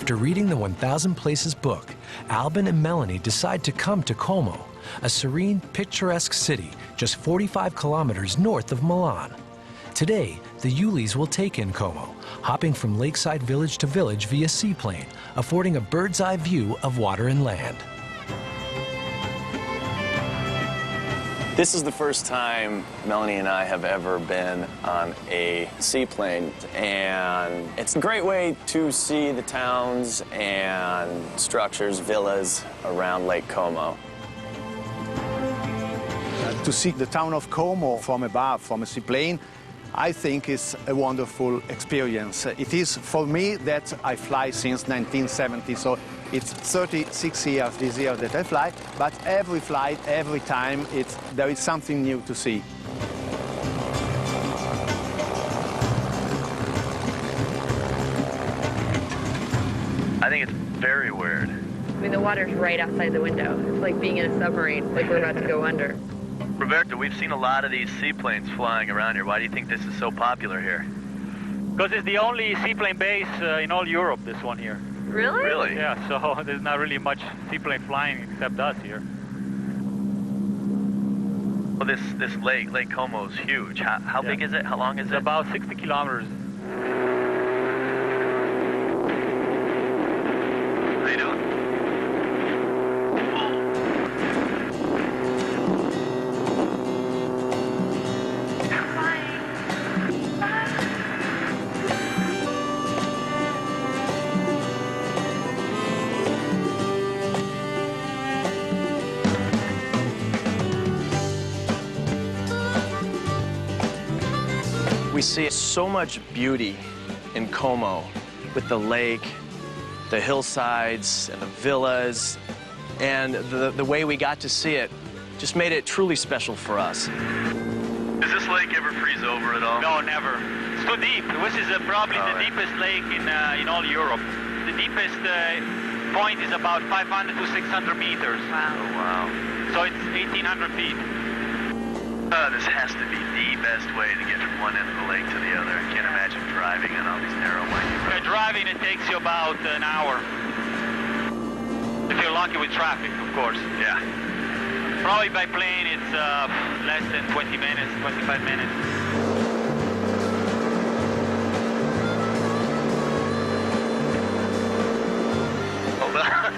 After reading the 1,000 Places book, Albin and Melanie decide to come to Como, a serene, picturesque city just 45 kilometers north of Milan. Today, the Yulis will take in Como, hopping from lakeside village to village via seaplane, affording a bird's-eye view of water and land. This is the first time Melanie and I have ever been on a seaplane, and it's a great way to see the towns and structures, villas around Lake Como. To see the town of Como from above, from a seaplane, I think is a wonderful experience. It is for me that I fly since 1970, so it's 36 years this year that I fly, but every flight, every time, there is something new to see. I think it's very weird. I mean, the water's right outside the window. It's like being in a submarine, like we're about to go under. Roberto, we've seen a lot of these seaplanes flying around here. Why do you think this is so popular here? Because it's the only seaplane base in all Europe, this one here. Really? Really? Yeah, so there's not really much seaplane flying except us here. Well, this Lake Como is huge. How big is it? How long is it? It's about 60 kilometers. How you doing? We see so much beauty in Como with the lake, the hillsides, and the villas, and the way we got to see it just made it truly special for us. Does this lake ever freeze over at all? No, never. It's too deep. This is probably the deepest lake in all Europe. The deepest point is about 500 to 600 meters. Wow. Oh, wow. So it's 1,800 feet. This has to be the best way to get from one end of the lake to the other. I can't imagine driving on all these narrow, winding roads. Driving, it takes you about an hour. If you're lucky with traffic, of course. Yeah. Probably by plane, it's less than 20 minutes, 25 minutes. Hold on.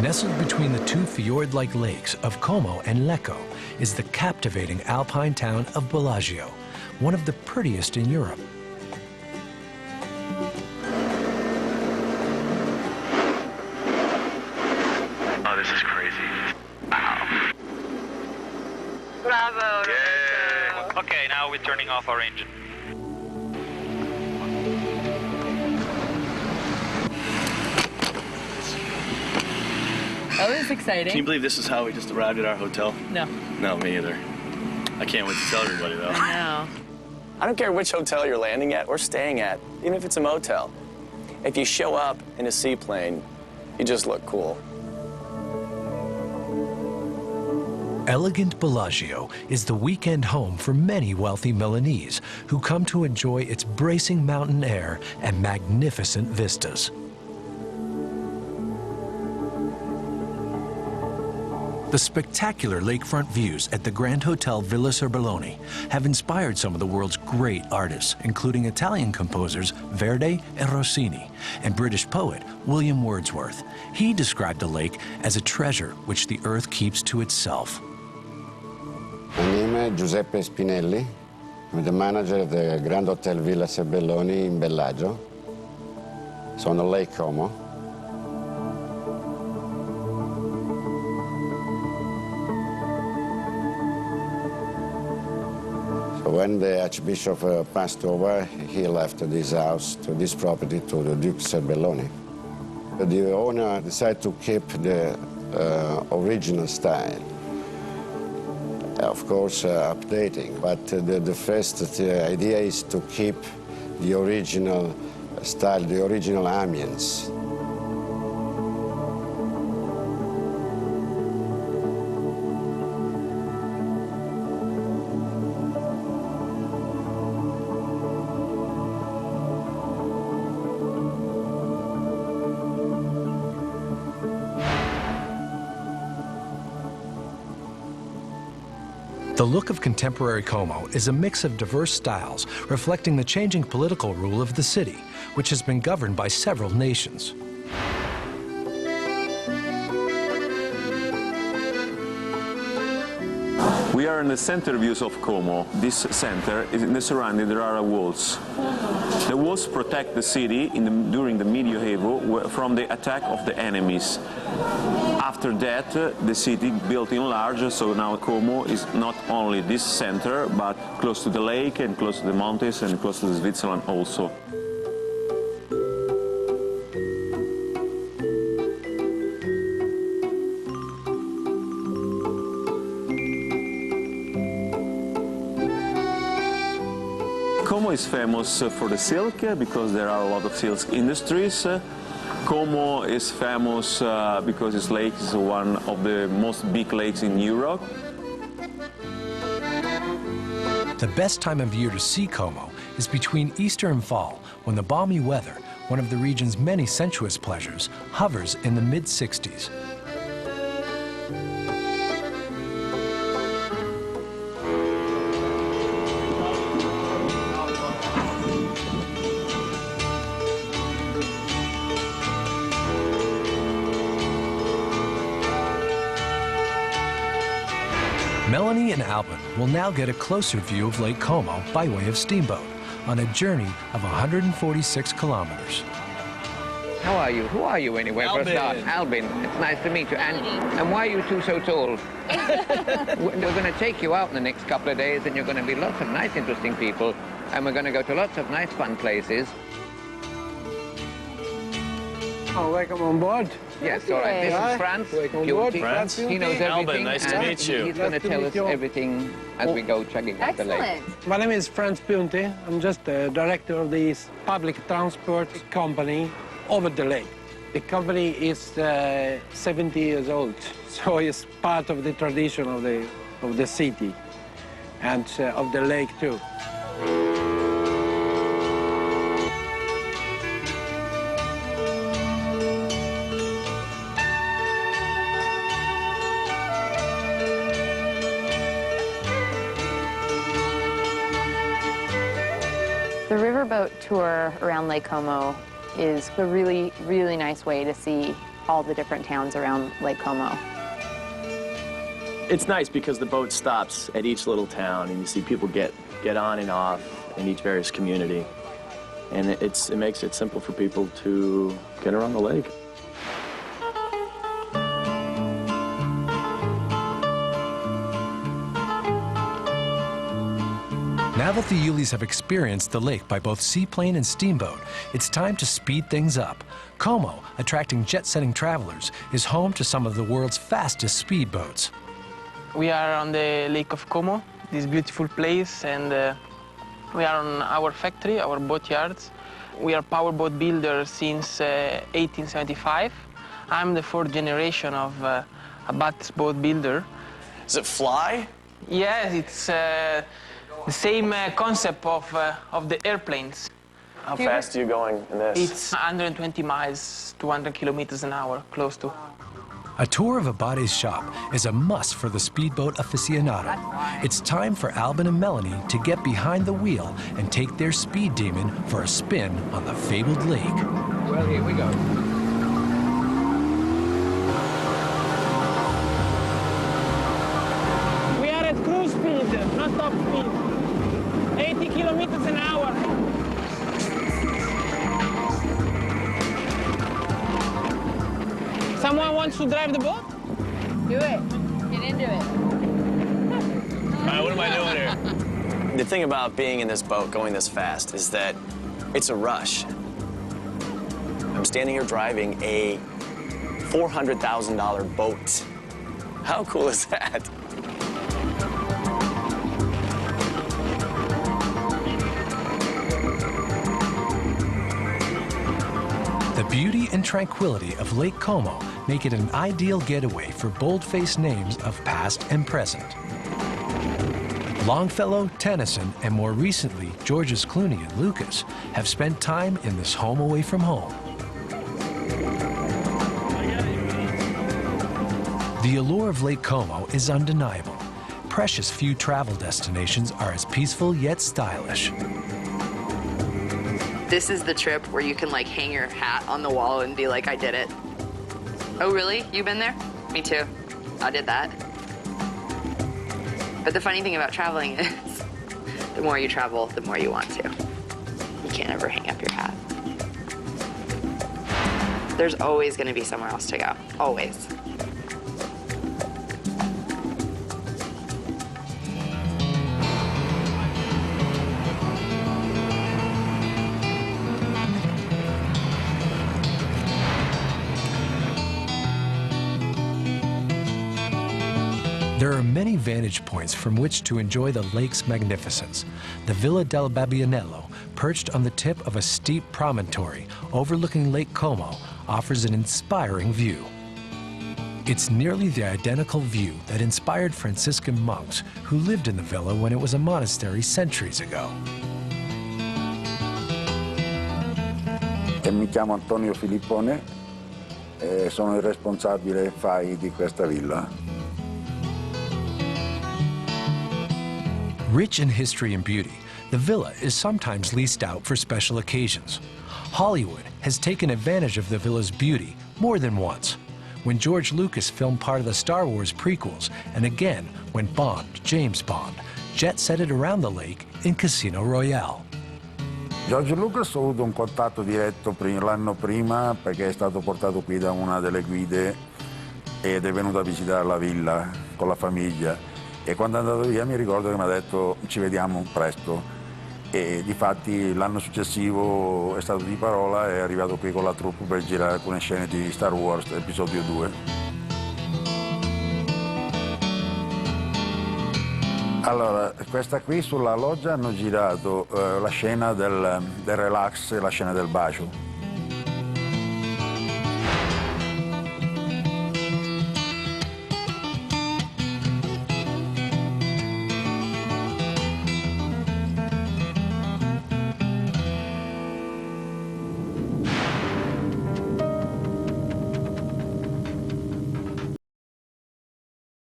Nestled between the two fjord-like lakes of Como and Lecco is the captivating alpine town of Bellagio, one of the prettiest in Europe. Oh, this is crazy. Wow. Bravo. Yay. Okay, now we're turning off our engine. That was exciting. Can you believe this is how we just arrived at our hotel? No. No, me either. I can't wait to tell everybody, though. No. I don't care which hotel you're landing at or staying at, even if it's a motel. If you show up in a seaplane, you just look cool. Elegant Bellagio is the weekend home for many wealthy Milanese who come to enjoy its bracing mountain air and magnificent vistas. The spectacular lakefront views at the Grand Hotel Villa Serbelloni have inspired some of the world's great artists, including Italian composers Verdi and Rossini, and British poet William Wordsworth. He described the lake as a treasure which the earth keeps to itself. My name is Giuseppe Spinelli. I'm the manager of the Grand Hotel Villa Serbelloni in Bellagio. It's on the Lake Como. When the Archbishop passed over, he left this house, to this property, to the Duke Serbelloni. The owner decided to keep the original style. Of course, updating, but the first idea is to keep the original style, the original ambience. The look of contemporary Como is a mix of diverse styles reflecting the changing political rule of the city, which has been governed by several nations. We are in the center views of Como. This center, in the surrounding, there are walls. The walls protect the city during the medieval from the attack of the enemies. After that, the city built enlarged, so now Como is not only this center, but close to the lake and close to the mountains and close to Switzerland also. Como is famous for the silk because there are a lot of silk industries. Como is famous because its lake is one of the most big lakes in Europe. The best time of year to see Como is between Easter and fall, when the balmy weather, one of the region's many sensuous pleasures, hovers in the mid-60s. Melanie and Albin will now get a closer view of Lake Como by way of steamboat on a journey of 146 kilometers. How are you? Who are you anyway? For a start? Albin. It's nice to meet you. And why are you two so tall? We're going to take you out in the next couple of days, and you're going to meet lots of nice, interesting people, and we're going to go to lots of nice, fun places. Oh, welcome on board. Yes, all right. This is Franz. Beauty. France? He knows everything. Albin, nice to meet you. He's going to tell us everything as we go chugging up the lake. Excellent. My name is Franz Punti. I'm just the director of this public transport company over the lake. The company is 70 years old, so it's part of the tradition of the city and of the lake too. The riverboat tour around Lake Como is a really, really nice way to see all the different towns around Lake Como. It's nice because the boat stops at each little town and you see people get on and off in each various community. And it makes it simple for people to get around the lake. Now that the Yulis have experienced the lake by both seaplane and steamboat, it's time to speed things up. Como, attracting jet-setting travelers, is home to some of the world's fastest speedboats. We are on the Lake of Como, this beautiful place, and we are on our factory, our boat yards. We are powerboat builders since 1875. I'm the fourth generation of a boat builder. Does it fly? Yes, it's the same concept of the airplanes. How fast are you going in this? It's 120 miles, 200 kilometers an hour, close to. A tour of Abade's shop is a must for the speedboat aficionado. It's time for Albin and Melanie to get behind the wheel and take their speed demon for a spin on the fabled lake. Well, here we go. We are at cruise speed, not top speed. 80 kilometers an hour. Someone wants to drive the boat? Do it. Get into it. All right, what am I doing here? The thing about being in this boat going this fast is that it's a rush. I'm standing here driving a $400,000 boat. How cool is that? The beauty and tranquility of Lake Como make it an ideal getaway for bold-faced names of past and present. Longfellow, Tennyson, and more recently, Georges Clooney and Lucas have spent time in this home away from home. The allure of Lake Como is undeniable. precious few travel destinations are as peaceful yet stylish. This is the trip where you can like hang your hat on the wall and be like, I did it. Oh, really? You been there? Me too. I did that. But the funny thing about traveling is the more you travel, the more you want to. You can't ever hang up your hat. There's always going to be somewhere else to go. Always. There are many vantage points from which to enjoy the lake's magnificence. The Villa del Babbianello, perched on the tip of a steep promontory overlooking Lake Como, offers an inspiring view. It's nearly the identical view that inspired Franciscan monks who lived in the villa when it was a monastery centuries ago. Mi chiamo Antonio Filippone e sono il responsabile FAI di questa villa. Rich in history and beauty, the villa is sometimes leased out for special occasions. Hollywood has taken advantage of the villa's beauty more than once. When George Lucas filmed part of the Star Wars prequels, and again when Bond, James Bond, jet-setted around the lake in Casino Royale. George Lucas ho avuto un contatto diretto l'anno prima perché è stato portato qui da una delle guide ed è venuto a visitare la villa con la famiglia. E quando è andato via mi ricordo che mi ha detto ci vediamo presto e difatti l'anno successivo è stato di parola e è arrivato qui con la troupe per girare alcune scene di Star Wars episodio 2. Allora, questa qui sulla loggia hanno girato la scena del relax e la scena del bacio.